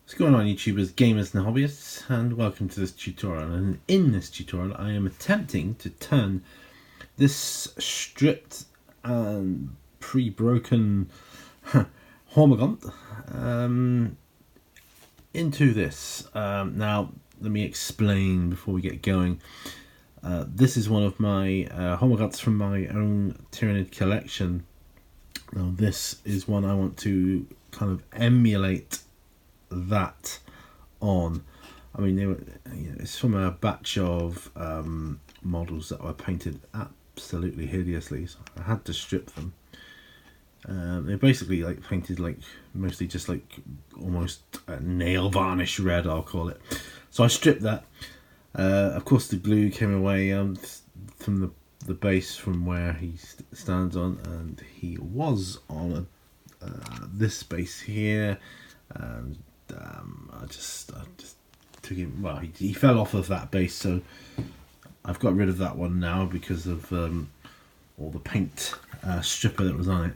What's going on, YouTubers, gamers and hobbyists, and welcome to this tutorial. And in this tutorial I am attempting to turn this stripped and pre-broken Hormagaunt into this. Now let me explain before we get going. This is one of my Hormagaunts from my own Tyranid collection. Now this is one I want to kind of emulate that on. I mean, they were, it's from a batch of models that were painted absolutely hideously, so I had to strip them. They're basically like painted like mostly just like almost a nail varnish red, I'll call it. So I stripped that. Of course the glue came away from the base from where he stands on, and he was on this base here, and I just took him. Well, he fell off of that base, so I've got rid of that one now because of all the paint stripper that was on it.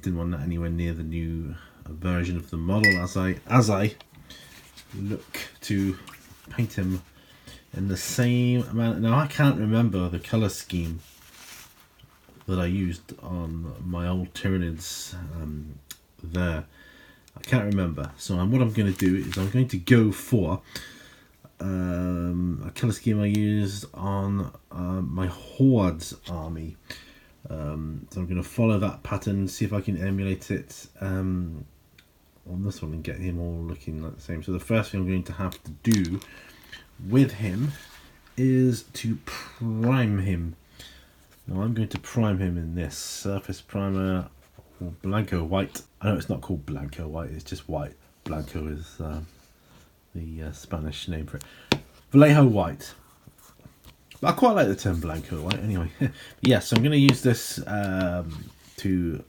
Didn't want that anywhere near the new version of the model as I look to paint him in the same amount. Now I can't remember the color scheme that I used on my old Tyranids there. I can't remember. So what I'm going to do is I'm going to go for a colour scheme I used on my Horde's army. So I'm going to follow that pattern, see if I can emulate it on this one and get him all looking like the same. So the first thing I'm going to have to do with him is to prime him. Now I'm going to prime him in this surface primer, Blanco white. I know it's not called Blanco white, it's just white. Blanco is the Spanish name for it. Vallejo white. But I quite like the term Blanco white anyway. Yes, so I'm going to use this to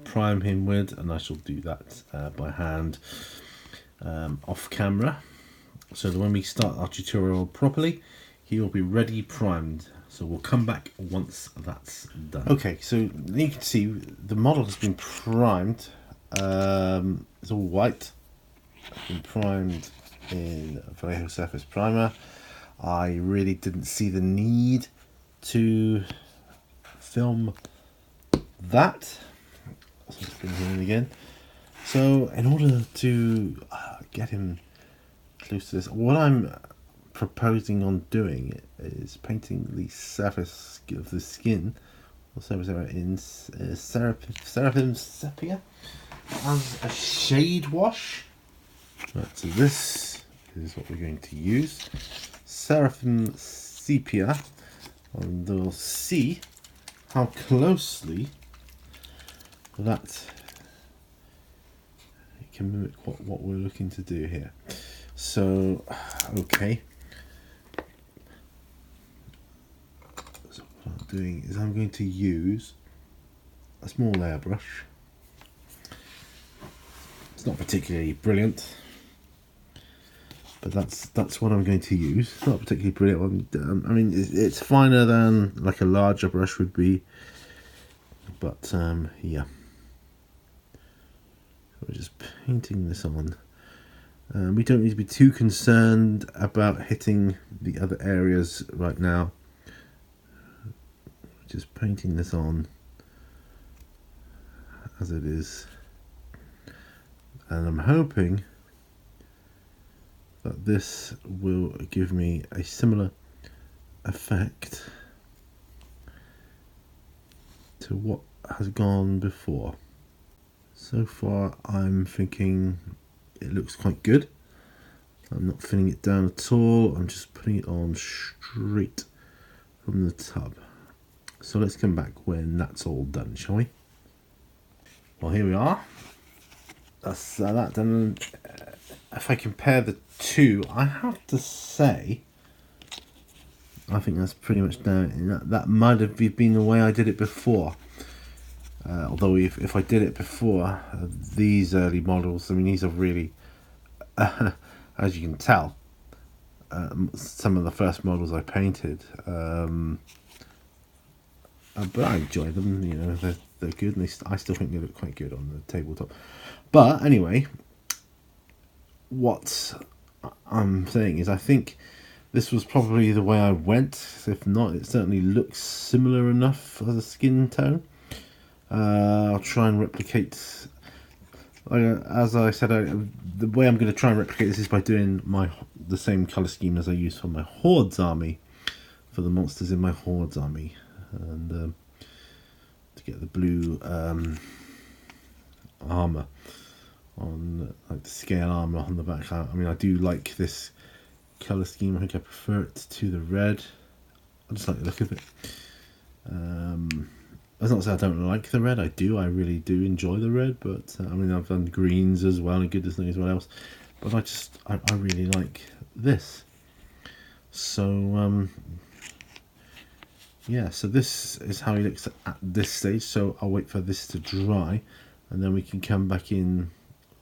prime him with, and I shall do that by hand off camera, so that when we start our tutorial properly, he will be ready primed. So we'll come back once that's done. Okay, so you can see the model has been primed. It's all white. It's been primed in Vallejo Surface Primer. I really didn't see the need to film that. So let's bring him in again. So in order to get him close to this, what I'm proposing on doing is painting the surface of the skin or surface area in Seraphim Sepia as a shade wash. Right, so this is what we're going to use, Seraphim Sepia, and we'll see how closely that can mimic what we're looking to do here. So okay, so what I'm doing is I'm going to use a small airbrush. It's not particularly brilliant, but that's what I'm going to use. It's not particularly brilliant. I mean, it's finer than like a larger brush would be, but yeah. So we're just painting this on. We don't need to be too concerned about hitting the other areas right now. Just painting this on as it is, and I'm hoping that this will give me a similar effect to what has gone before. So far I'm thinking it looks quite good. I'm not thinning it down at all, I'm just putting it on straight from the tub. So let's come back when that's all done, shall we? Well, here we are. That's that done. If I compare the two, I have to say I think that's pretty much down. That might have been the way I did it before. Although if I did it before, these early models, I mean, these are really, as you can tell, some of the first models I painted, but I enjoy them. You know, they're good, and I still think they look quite good on the tabletop. But anyway, what I'm saying is I think this was probably the way I went. If not, it certainly looks similar enough as a skin tone. I'll try and replicate, as I said, the way I'm going to try and replicate this is by doing the same colour scheme as I use for my Hordes army, for the monsters in my Hordes army, and to get the blue armour on, like the scale armour on the back. I mean, I do like this colour scheme. I think I prefer it to the red. I just like the look of it. That's not to say I don't like the red. I do. I really do enjoy the red. But I mean, I've done greens as well, and goodness knows what else. But I really like this. So yeah. So this is how he looks at this stage. So I'll wait for this to dry, and then we can come back in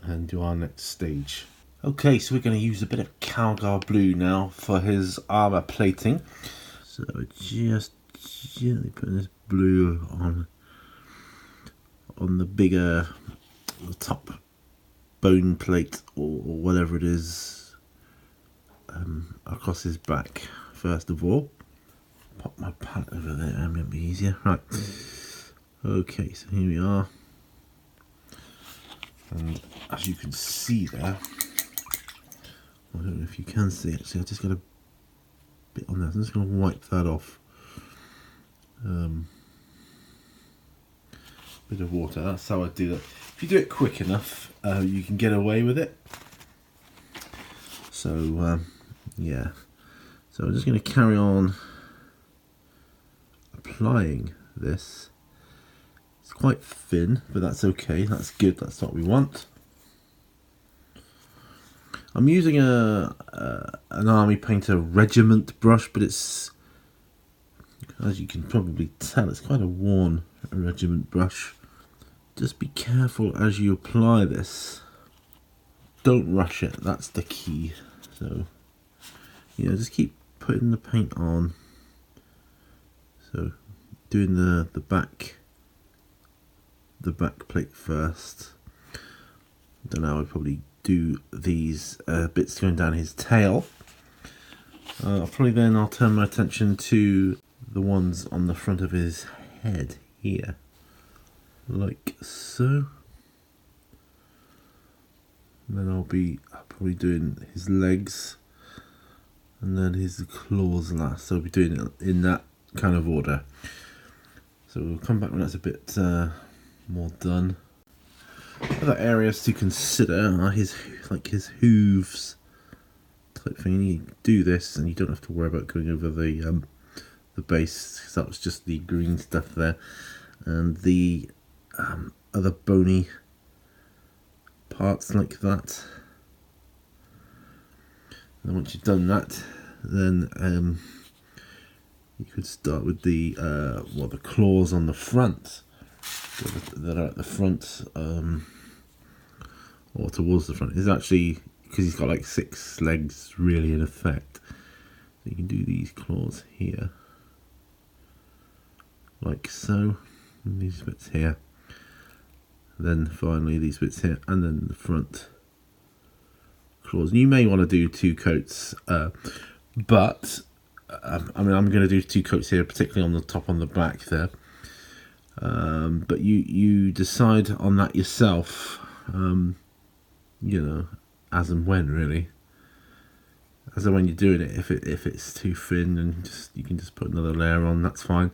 and do our next stage. Okay, so we're going to use a bit of Calgar blue now for his armor plating. So just gently putting this blue on the bigger, the top bone plate or whatever it is, across his back first of all. Pop my palette over there, it might be easier. Right. Okay, so here we are. And as you can see there, I don't know if you can see it, so I just got a bit on there. I'm just going to wipe that off. Bit of water, that's how I do that. If you do it quick enough, you can get away with it. So, yeah. So I'm just going to carry on applying this. It's quite thin, but that's okay. That's good. That's what we want. I'm using an Army Painter Regiment brush, but it's, as you can probably tell, it's quite a worn Regiment brush. Just be careful as you apply this. Don't rush it. That's the key. So, yeah, just keep putting the paint on. So, doing the back plate first. Then I would probably do these bits going down his tail. I'll turn my attention to the ones on the front of his head here, like so. And then I'll probably doing his legs and then his claws last. So I'll be doing it in that kind of order. So we'll come back when that's a bit more done. Other areas to consider are his hooves type thing. You do this and you don't have to worry about going over the base, because that was just the green stuff there, and the other bony parts like that. And once you've done that, then you could start with the claws on the front that are at the front, or towards the front. Is actually, because he's got like 6 legs really in effect, so you can do these claws here like so, and these bits here, then finally these bits here, and then the front claws. And you may want to do 2 coats, but I mean, I'm going to do 2 coats here, particularly on the top, on the back there. But you decide on that yourself, you know, as and when, really. As and when you're doing it, if it's too thin, and you can just put another layer on, that's fine.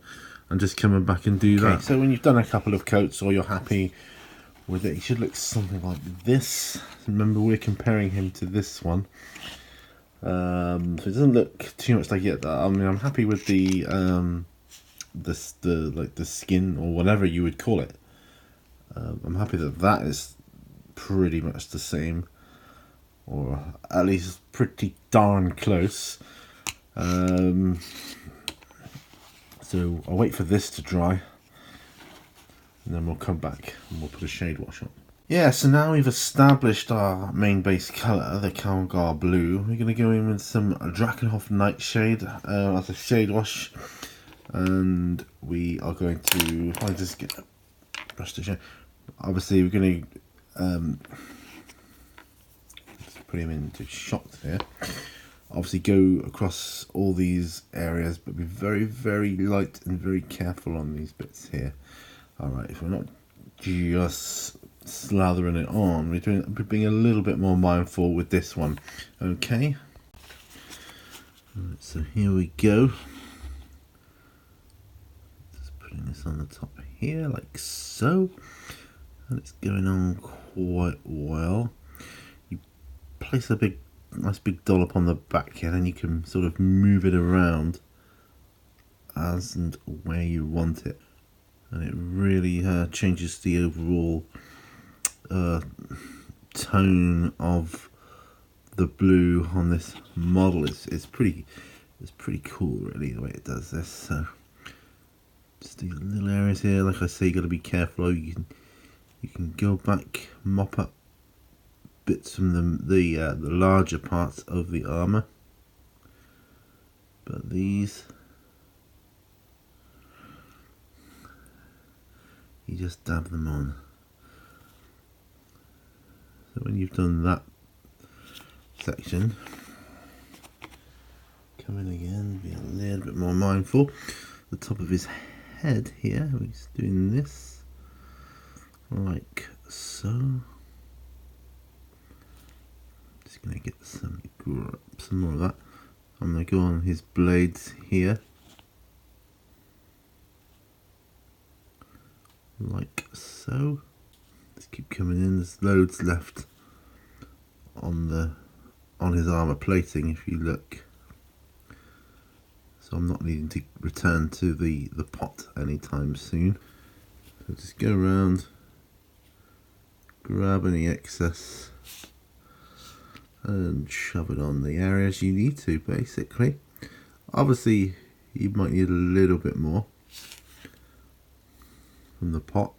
And just coming back and do that. So when you've done a couple of coats, or you're happy with it, he should look something like this. Remember, we're comparing him to this one. So it doesn't look too much like it. I mean, I'm happy with the skin, or whatever you would call it. I'm happy that is pretty much the same, or at least pretty darn close. So I'll wait for this to dry, and then we'll come back and we'll put a shade wash on. Yeah, so now we've established our main base colour, the Calgar blue. We're going to go in with some Drakenhof Nightshade as a shade wash. And we are going to, I'll just get a brush to shade. Obviously we're going to put him into shot there. Obviously go across all these areas, but be very, very light and very careful on these bits here. Alright, if we're not just slathering it on, we're being a little bit more mindful with this one. Okay. Right, so here we go. Just putting this on the top here, like so. And it's going on quite well. You place a nice big dollop on the back here, then you can sort of move it around as and where you want it. And it really changes the overall tone of the blue on this model. It's pretty cool, really, the way it does this. So just these little areas here, like I say, you got to be careful. You can go back, mop up bits from the larger parts of the armor, but these you just dab them on. So when you've done that section, come in again, be a little bit more mindful. The top of his head here, he's doing this like so. Just gonna get some more of that. I'm gonna go on his blades here, like so. Just keep coming in. There's loads left on his armor plating if you look. So I'm not needing to return to the pot anytime soon. So just go around, grab any excess and shove it on the areas you need to, basically. Obviously you might need a little bit more from the pot.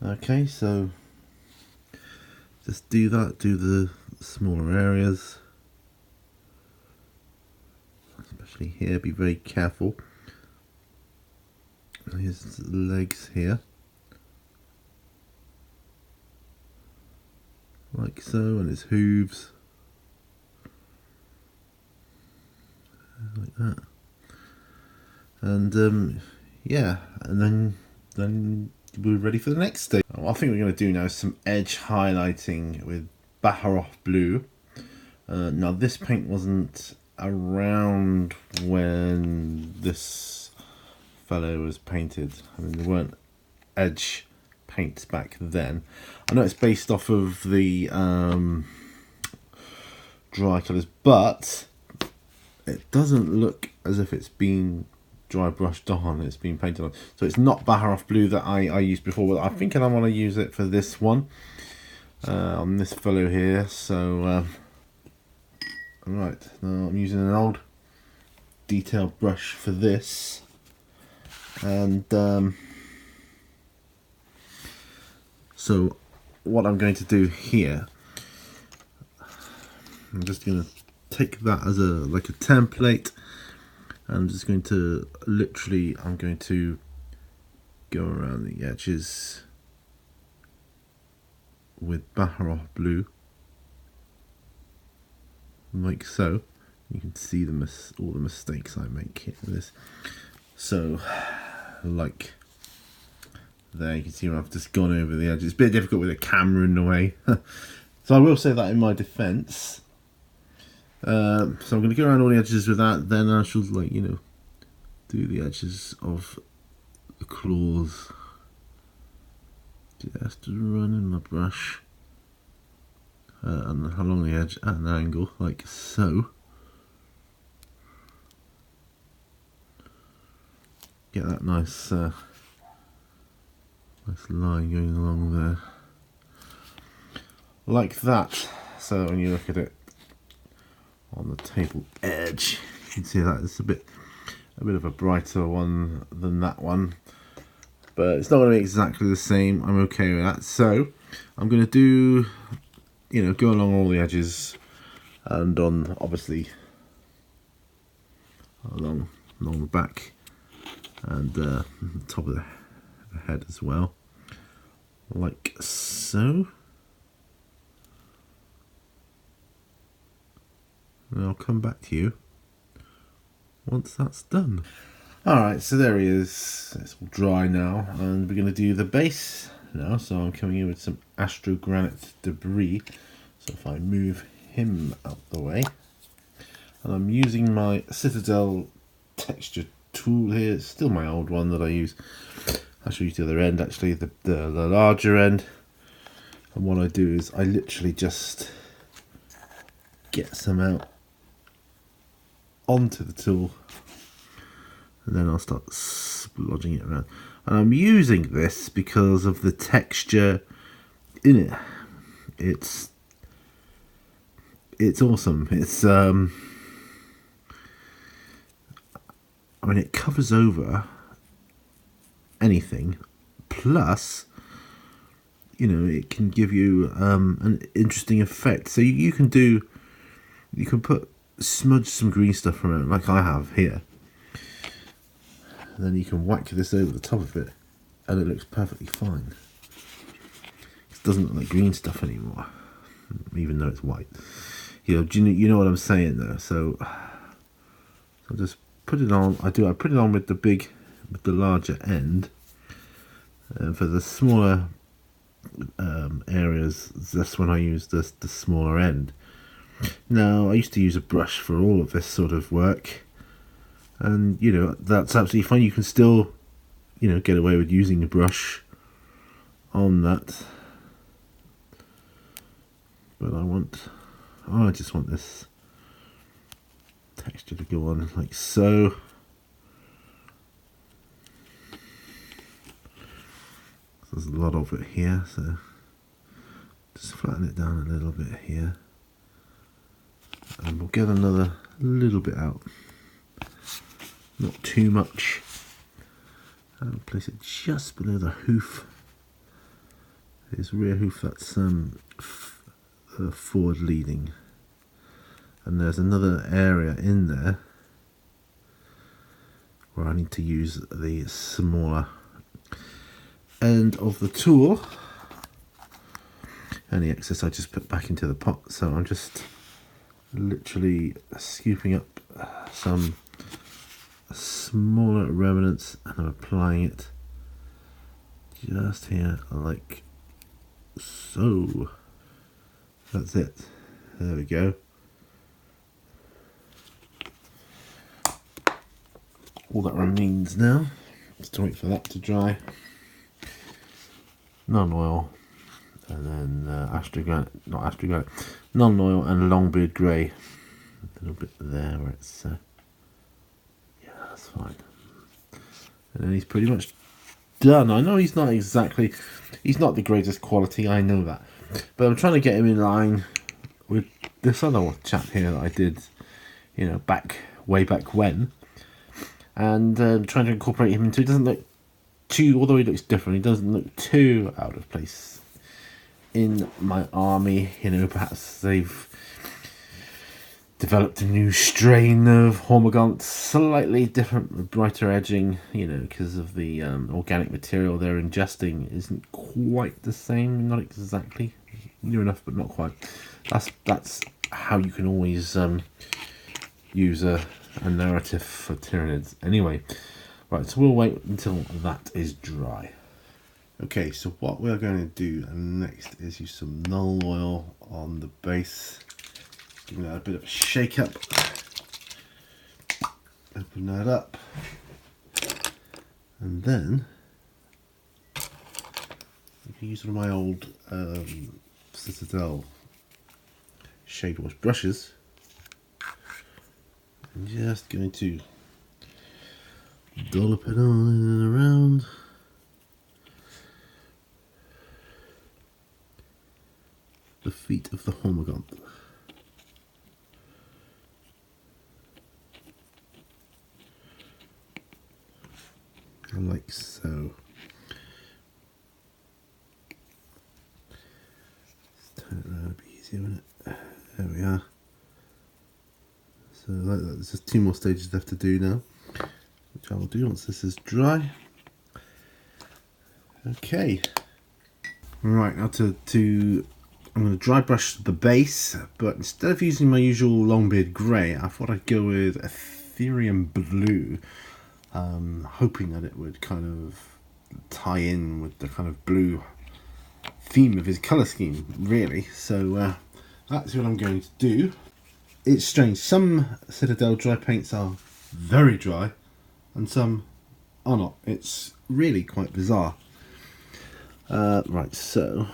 Okay, so just do that, do the smaller areas, especially here, be very careful. His legs here, like so, and his hooves, like that. And yeah, and then we're ready for the next stage. What I think we're going to do now is some edge highlighting with Baccarat blue. Now this paint wasn't around when this fellow was painted. I mean, there weren't edge paints back then. I know it's based off of the dry colours, but it doesn't look as if it's been dry brushed on, it's been painted on. So it's not Baccarat blue that I used before, but I think I want to use it for this one, on this fellow here. So right, now I'm using an old detailed brush for this, and so what I'm going to do here, I'm just going to take that as like a template. I'm just going to literally, I'm going to go around the edges with Baccarat blue, like so. You can see all the mistakes I make here with this. So, like there, you can see where I've just gone over the edges. It's a bit difficult with a camera in the way. So I will say that in my defence. So I'm going to go around all the edges with that, then I shall, like, you know, do the edges of the claws. Just running my brush and along the edge at an angle, like so. Get that nice, nice line going along there, like that. So when you look at it on the table edge, you can see that it's a bit of a brighter one than that one, but it's not going to be exactly the same. I'm okay with that. So I'm going to do, you know, go along all the edges and on, obviously, along the back and the top of the head as well, like so. and I'll come back to you once that's done. Alright, so there he is. It's all dry now, and we're going to do the base now. So I'm coming in with some astrogranite debris. So if I move him out the way, and I'm using my Citadel texture tool here. It's still my old one that I use. I'll show you the other end, actually, the larger end. And what I do is I literally just get some out onto the tool, and then I'll start splodging it around. And I'm using this because of the texture in it. It's awesome. It's I mean, it covers over anything, plus, you know, it can give you an interesting effect. So you can smudge some green stuff from it, like I have here, and then you can whack this over the top of it, and it looks perfectly fine. It doesn't look like green stuff anymore, even though it's white. You know what I'm saying though. So I'll just put it on. I put it on with the larger end. For the smaller areas, that's when I use the smaller end. Now, I used to use a brush for all of this sort of work, and you know, that's absolutely fine. You can still, you know, get away with using a brush on that, but I just want this texture to go on like so. There's a lot of it here, so just flatten it down a little bit here, and we'll get another little bit out, not too much, and place it just below the hoof, his rear hoof. That's forward leading, and there's another area in there where I need to use the smaller end of the tool. Any excess I just put back into the pot, so I'm just literally scooping up some smaller remnants, and I'm applying it just here like so. That's it. There we go. All that remains now is to wait for that to dry. Non-oil, and then non-oil and Longbeard Grey. A little bit there where it's, yeah, that's fine. And then he's pretty much done. I know he's not the greatest quality, I know that. But I'm trying to get him in line with this other chap here that I did, you know, way back when. And trying to incorporate him into, it doesn't look too, although he looks different, he doesn't look too out of place in my army. You know, perhaps they've developed a new strain of Hormagaunt, slightly different, brighter edging, you know, because of the organic material they're ingesting isn't quite the same, not exactly, near enough but not quite. That's how you can always use a narrative for Tyranids. Anyway, right, so we'll wait until that is dry. Okay, so what we're going to do next is use some null oil on the base. Give that a bit of a shake up. Open that up. And then I can use one of my old Citadel shade wash brushes. I'm just going to dollop it on and around. The feet of the Hormagaunt. Like so. Let's turn it around a bit easier, won't it? There we are. So like that, there's just 2 more stages left to do now, which I will do once this is dry. Okay. Right, now to I'm going to dry brush the base, but instead of using my usual Longbeard grey, I thought I'd go with Ethereum blue, hoping that it would kind of tie in with the kind of blue theme of his colour scheme, really. So that's what I'm going to do. It's strange, some Citadel dry paints are very dry and some are not. It's really quite bizarre. Right, so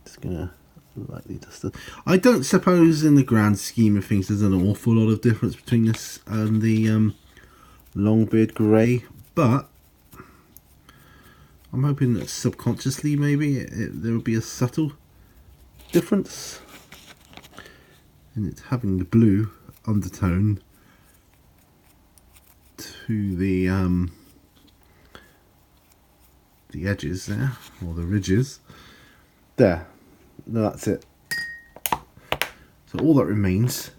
just gonna lightly dust it. I don't suppose in the grand scheme of things there's an awful lot of difference between this and the Longbeard grey, but I'm hoping that subconsciously maybe there will be a subtle difference in it having the blue undertone to the edges there, or the ridges there. No, that's it. So all that remains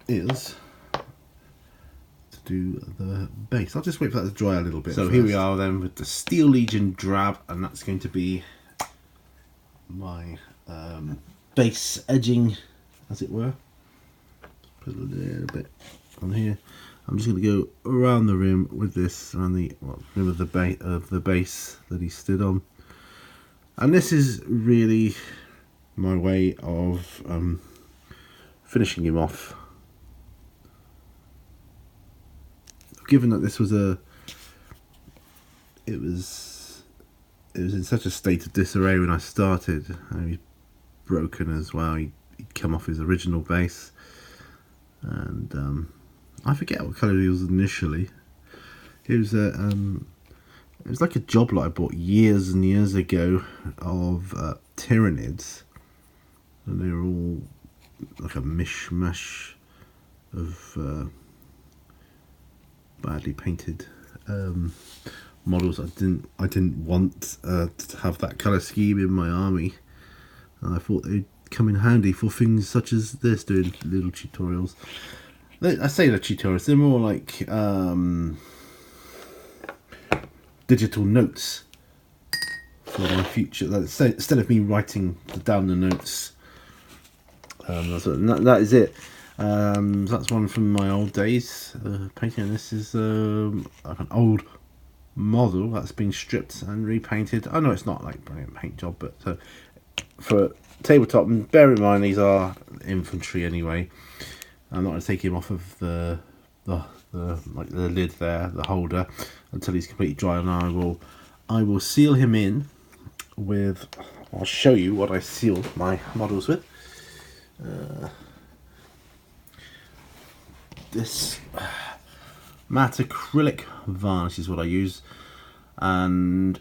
is to do the base. I'll just wait for that to dry a little bit. So first. Here we are then with the Steel Legion drab, and that's going to be my base edging, as it were. Put a little bit on here. I'm just going to go around the rim with this, around the rim of the base that he stood on. And this is really my way of finishing him off. Given that this was it was in such a state of disarray when I started. He's broken as well. He'd come off his original base, and I forget what colour he was initially. It was it was like a job lot I bought years and years ago of Tyranids, and they were all like a mishmash of badly painted models. I didn't want to have that colour scheme in my army, and I thought they'd come in handy for things such as this, doing little tutorials. I say the tutorials, they're more like digital notes for my future. Instead of me writing down the notes, that is it. That's one from my old days painting. This is like an old model that's been stripped and repainted. I know it's not like a brilliant paint job, but for tabletop, and bear in mind these are infantry anyway. I'm not going to take him off of the lid there, the holder, until he's completely dry, and I will seal him in with. I'll show you what I sealed my models with. This matte acrylic varnish is what I use, and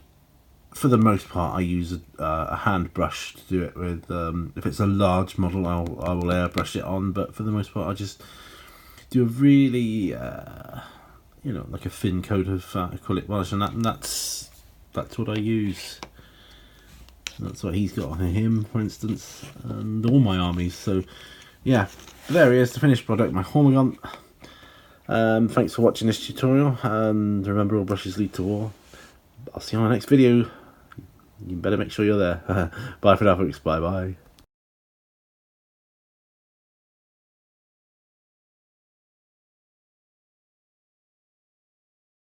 for the most part I use a hand brush to do it with. If it's a large model, I will airbrush it on, but for the most part I just do a really like a thin coat of acrylic varnish, and that's what I use. That's what he's got on him, for instance, and all my armies. So yeah, there he is, the finished product, my Hormagaunt. Thanks for watching this tutorial, and remember, all brushes lead to war. I'll see you on the next video. You better make sure you're there. Bye for now, folks. Bye bye.